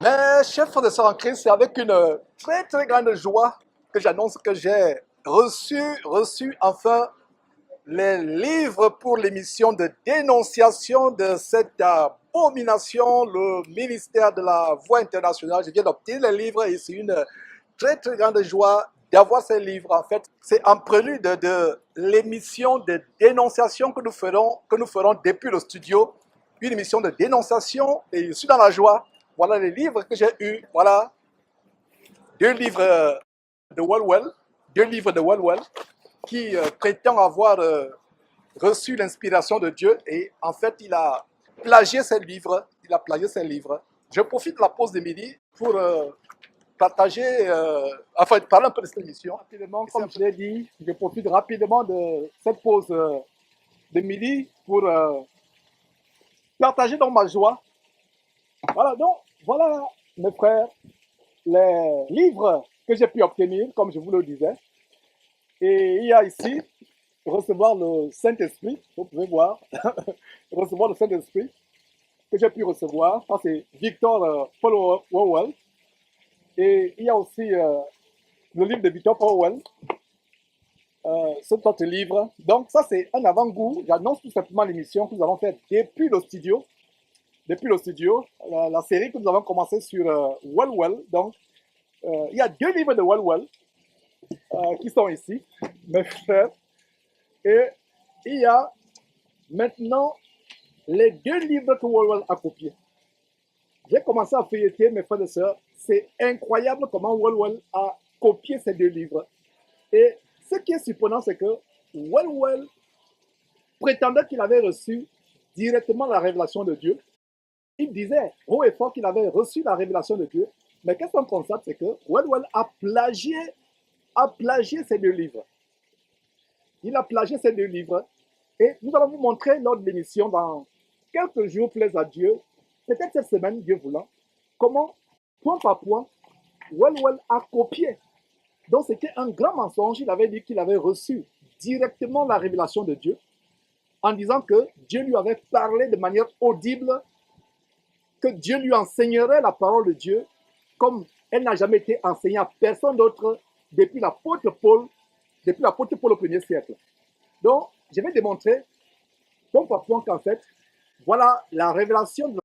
Mes chers frères et sœurs en Christ, c'est avec une très très grande joie que j'annonce que j'ai reçu enfin les livres pour l'émission de dénonciation de cette abomination, le ministère de la Voix internationale. Je viens d'obtenir les livres et c'est une très très grande joie d'avoir ces livres. En fait, c'est en prélude de l'émission de dénonciation que nous ferons depuis le studio. Une émission de dénonciation et je suis dans la joie. Voilà les livres que j'ai eus. Voilà deux livres de Walwell, qui prétend avoir reçu l'inspiration de Dieu et en fait il a plagié ses livres. Je profite de la pause de midi pour partager, parler un peu de cette émission. Rapidement, comme je l'ai dit, je profite rapidement de cette pause de midi pour partager dans ma joie. Voilà mes frères, les livres que j'ai pu obtenir, comme je vous le disais. Et il y a ici recevoir le Saint-Esprit, vous pouvez voir, recevoir le Saint-Esprit que j'ai pu recevoir. Ça, c'est Victor Paul Orwell. Et il y a aussi le livre de Victor Paul Orwell, cet autre livre. Donc, ça, c'est un avant-goût. J'annonce tout simplement l'émission que nous avons faite depuis le studio. La série que nous avons commencé sur Walwell. Donc, il y a deux livres de Walwell qui sont ici, mes frères. Et il y a maintenant les deux livres que Walwell a copiés. J'ai commencé à feuilleter, mes frères et sœurs. C'est incroyable comment Walwell a copié ces deux livres. Et ce qui est surprenant, c'est que Walwell prétendait qu'il avait reçu directement la révélation de Dieu. Il disait haut et fort qu'il avait reçu la révélation de Dieu. Mais qu'est-ce qu'on constate, c'est que Walwell a plagié ces deux livres. Il a plagié ces deux livres. Et nous allons vous montrer lors de l'émission, dans quelques jours, plaise à Dieu, peut-être cette semaine, Dieu voulant, comment, point par point, Walwell a copié. Donc c'était un grand mensonge. Il avait dit qu'il avait reçu directement la révélation de Dieu, en disant que Dieu lui avait parlé de manière audible, que Dieu lui enseignerait la parole de Dieu, comme elle n'a jamais été enseignée à personne d'autre depuis l'apôtre Paul au 1er siècle. Donc, je vais démontrer, point par point, qu'en fait, voilà la révélation de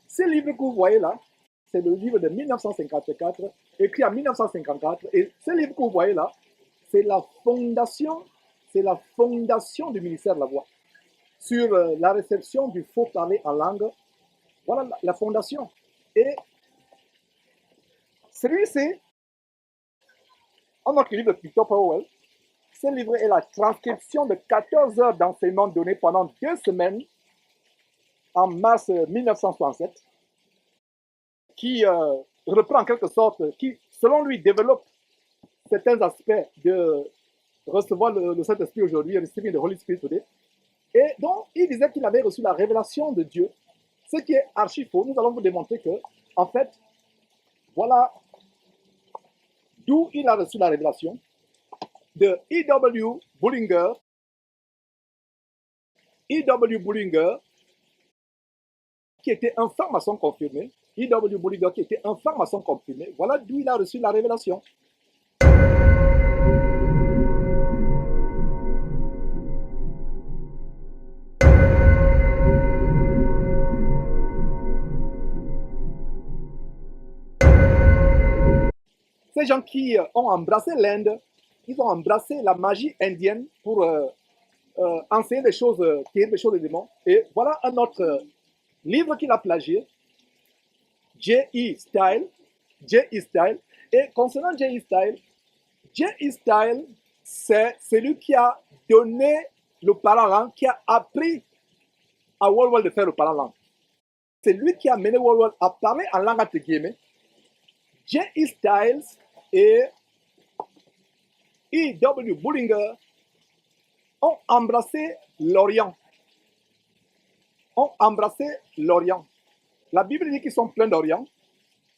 ce livre que vous voyez là. C'est le livre de 1954, écrit en 1954. Et ce livre que vous voyez là, c'est la fondation du ministère de la Voix. Sur la réception du faux parler en langue, voilà la fondation. Et celui-ci, un autre livre de Victor Powell, ce livre est la transcription de 14 heures d'enseignement donné pendant 2 semaines en mars 1967, qui reprend en quelque sorte, qui selon lui développe certains aspects de recevoir le Saint-Esprit aujourd'hui, receiving the Holy Spirit today. Et donc, il disait qu'il avait reçu la révélation de Dieu, ce qui est archi faux. Nous allons vous démontrer que, en fait, voilà d'où il a reçu la révélation de E.W. Bullinger. E.W. Bullinger, qui était un franc-maçon confirmé. E.W. Bullinger, qui était un franc-maçon confirmé. Voilà d'où il a reçu la révélation. Ces gens qui ont embrassé l'Inde, ils ont embrassé la magie indienne pour enseigner des choses, des choses des démons. Et voilà un autre livre qu'il a plagié, J.E. Style. Et concernant J.E. Style, c'est celui qui a donné le parlant, qui a appris à Walwell de faire le parlant. C'est lui qui a mené Walwell à parler en langue entre guillemets. J.E. Styles et E.W. Bullinger ont embrassé l'Orient. La Bible dit qu'ils sont pleins d'Orient.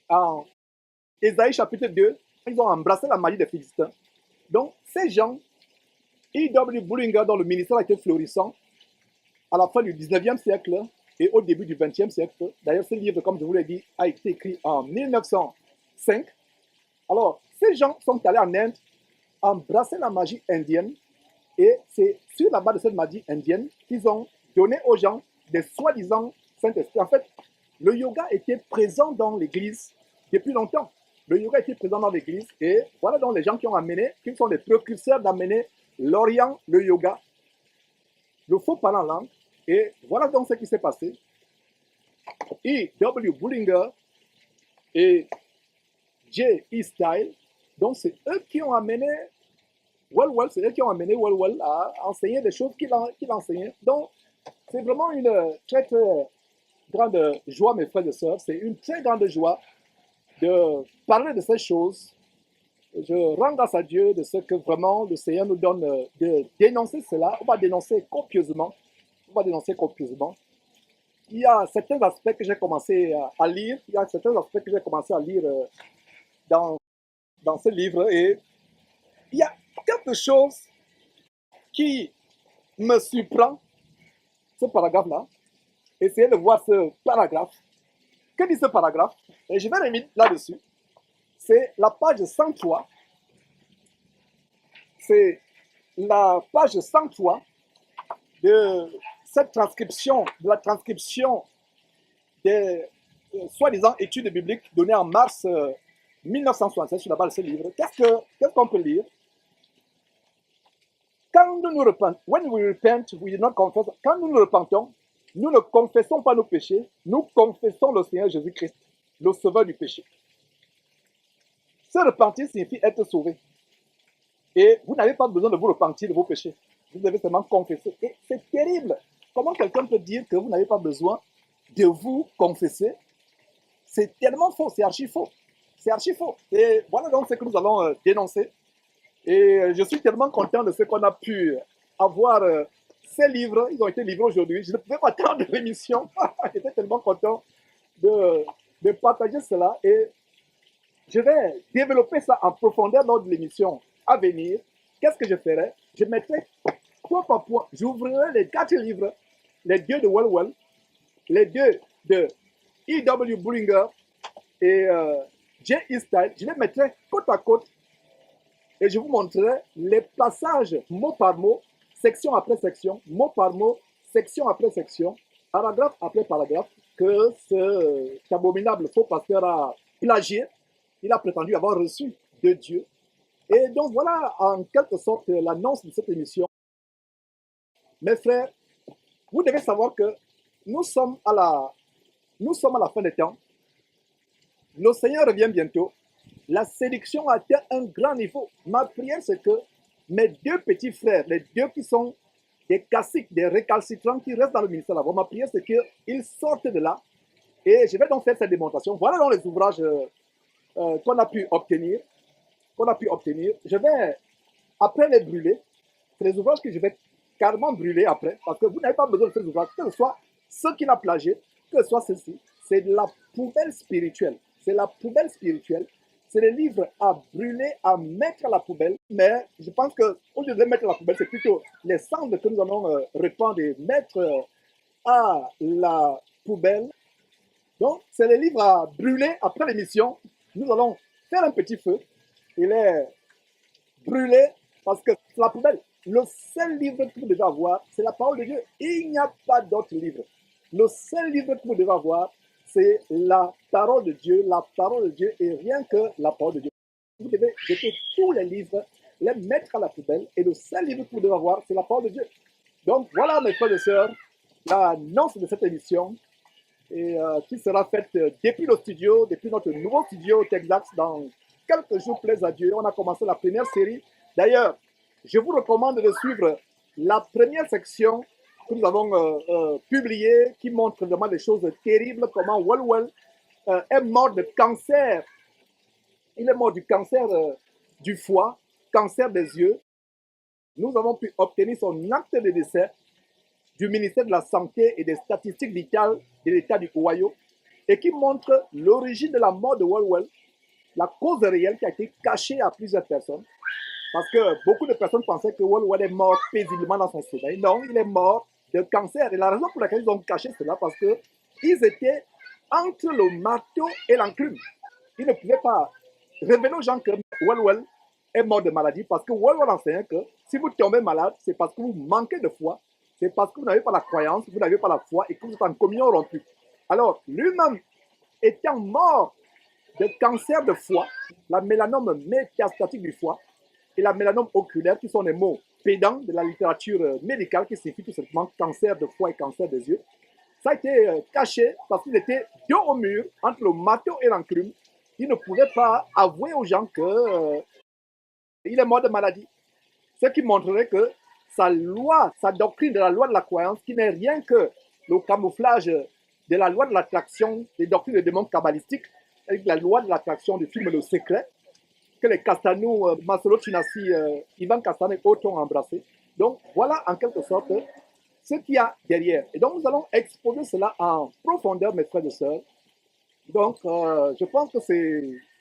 En Ésaïe chapitre 2, ils ont embrassé la magie des Philistins. Donc, ces gens, E.W. Bullinger, dont le ministère a été florissant, à la fin du 19e siècle, et au début du XXe siècle. D'ailleurs, ce livre, comme je vous l'ai dit, a été écrit en 1905. Alors, ces gens sont allés en Inde, embrasser la magie indienne, et c'est sur la base de cette magie indienne qu'ils ont donné aux gens des soi-disant Saint-Esprit. En fait, le yoga était présent dans l'Église depuis longtemps. Le yoga était présent dans l'Église et voilà donc les gens qui ont amené, qui sont les précurseurs d'amener l'Orient, le yoga, le faux parler en langue. Et voilà donc ce qui s'est passé. E.W. Bullinger et J.E. Style, donc c'est eux qui ont amené Welwell, c'est eux qui ont amené Welwell à enseigner des choses qu'il enseignait. Donc, c'est vraiment une très, très grande joie, mes frères et sœurs. C'est une très grande joie de parler de ces choses. Je rends grâce à Dieu de ce que vraiment le Seigneur nous donne de dénoncer cela. On va dénoncer copieusement. On va dénoncer copieusement. Il y a certains aspects que j'ai commencé à lire. Il y a certains aspects que j'ai commencé à lire dans ce livre. Et il y a quelque chose qui me surprend, ce paragraphe-là. Essayez de voir ce paragraphe. Que dit ce paragraphe? Et je vais revenir là-dessus. C'est la page 103. C'est la page 103 de cette transcription, de la transcription des soi-disant études bibliques données en mars 1967 sur la base de ce livre. Qu'est-ce qu'on peut lire? Quand nous nous repentons, when we repent, we do not confess. Quand nous nous repentons, nous ne confessons pas nos péchés, nous confessons le Seigneur Jésus-Christ, le sauveur du péché. Se repentir signifie être sauvé. Et vous n'avez pas besoin de vous repentir de vos péchés. Vous devez seulement confesser. Et c'est terrible. Comment quelqu'un peut dire que vous n'avez pas besoin de vous confesser? C'est tellement faux, c'est archi faux. C'est archi faux. Et voilà donc ce que nous allons dénoncer. Et je suis tellement content de ce qu'on a pu avoir. Ces livres, ils ont été livrés aujourd'hui. Je ne pouvais pas attendre l'émission. J'étais tellement content de partager cela. Et je vais développer ça en profondeur lors de l'émission à venir. Qu'est-ce que je ferai? Je mettrai point par point. J'ouvrirai les 4 livres, les 2 de Welwell, les 2 de E.W. Bullinger et J.E. Style. Je les mettrai côte à côte et je vous montrerai les passages mot par mot, section après section, mot par mot, section après section, paragraphe après paragraphe, que cet abominable faux pasteur a plagié. Il a prétendu avoir reçu de Dieu. Et donc voilà en quelque sorte l'annonce de cette émission. Mes frères, vous devez savoir que nous sommes à la fin des temps. Le Seigneur revient bientôt. La séduction a atteint un grand niveau. Ma prière, c'est que mes 2 petits frères, les 2 qui sont des caciques, des récalcitrants qui restent dans le ministère là-bas, ma prière, c'est qu'ils sortent de là. Et je vais donc faire cette démonstration. Voilà donc les ouvrages qu'on a pu obtenir. Je vais après les brûler. C'est les ouvrages que je vais carrément brûler après, parce que vous n'avez pas besoin de ces ouvrages, que ce soit ceux qu'il a plagiés, que ce soit ceci. C'est de la poubelle spirituelle. C'est la poubelle spirituelle. C'est des livres à brûler, à mettre à la poubelle. Mais je pense qu'au lieu de les mettre à la poubelle, c'est plutôt les cendres que nous allons répandre et mettre à la poubelle. Donc, c'est les livres à brûler après l'émission. Nous allons faire un petit feu et les brûler parce que c'est la poubelle. Le seul livre que vous devez avoir, c'est la parole de Dieu. Il n'y a pas d'autre livre. Le seul livre que vous devez avoir, c'est la parole de Dieu. La parole de Dieu et rien que la parole de Dieu. Vous devez jeter tous les livres, les mettre à la poubelle et le seul livre que vous devez avoir, c'est la parole de Dieu. Donc voilà mes frères et sœurs, l'annonce de cette émission et qui sera faite depuis le studio, depuis notre nouveau studio au Texas dans quelques jours, plaise à Dieu. On a commencé la première série. D'ailleurs, je vous recommande de suivre la première section que nous avons publiée qui montre vraiment des choses terribles, comment Welwell est mort de cancer. Il est mort du cancer du foie, cancer des yeux. Nous avons pu obtenir son acte de décès du ministère de la Santé et des Statistiques vitales de l'État du Ohio et qui montre l'origine de la mort de Welwell, la cause réelle qui a été cachée à plusieurs personnes. Parce que beaucoup de personnes pensaient que Welwell est mort paisiblement dans son sommeil. Non, il est mort de cancer. Et la raison pour laquelle ils ont caché cela, parce qu'ils étaient entre le marteau et l'enclume. Ils ne pouvaient pas révéler aux gens que Walwell est mort de maladie, parce que Walwell enseignait que si vous tombez malade, c'est parce que vous manquez de foi, c'est parce que vous n'avez pas la croyance, vous n'avez pas la foi et que vous êtes en communion rompue. Alors, lui-même étant mort de cancer de foie, la mélanome métastatique du foie et la mélanome oculaire, qui sont des mots pédants de la littérature médicale, qui signifient tout simplement cancer de foie et cancer des yeux. Ça a été caché parce qu'il était dos au mur, entre le marteau et l'enclume. Il ne pouvait pas avouer aux gens qu'il est mort de maladie. Ce qui montrerait que sa loi, sa doctrine de la loi de la croyance, qui n'est rien que le camouflage de la loi de l'attraction, des doctrines des démons kabbalistiques, avec la loi de l'attraction du film Le Secret, que les Castanou, Marcelo Tinassi, Ivan Castano et autres ont embrassé. Donc voilà en quelque sorte ce qu'il y a derrière. Et donc nous allons exposer cela en profondeur, mes frères et sœurs. Donc je pense que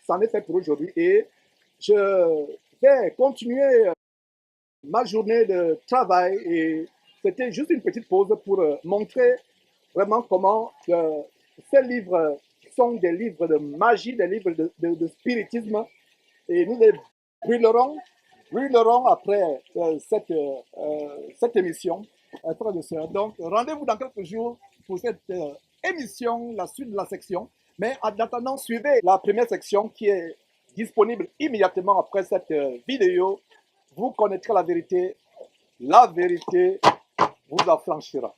c'en est fait pour aujourd'hui et je vais continuer ma journée de travail et c'était juste une petite pause pour montrer vraiment comment ces livres sont des livres de magie, des livres de spiritisme et nous les brûlerons après cette émission, frères et sœurs. Donc rendez-vous dans quelques jours pour cette émission, la suite de la section. Mais en attendant, suivez la première section qui est disponible immédiatement après cette vidéo. Vous connaîtrez la vérité vous affranchira.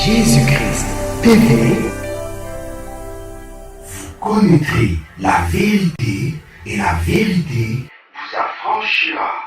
Jésus-Christ TV, vous connaîtrez la vérité et la vérité vous affranchira.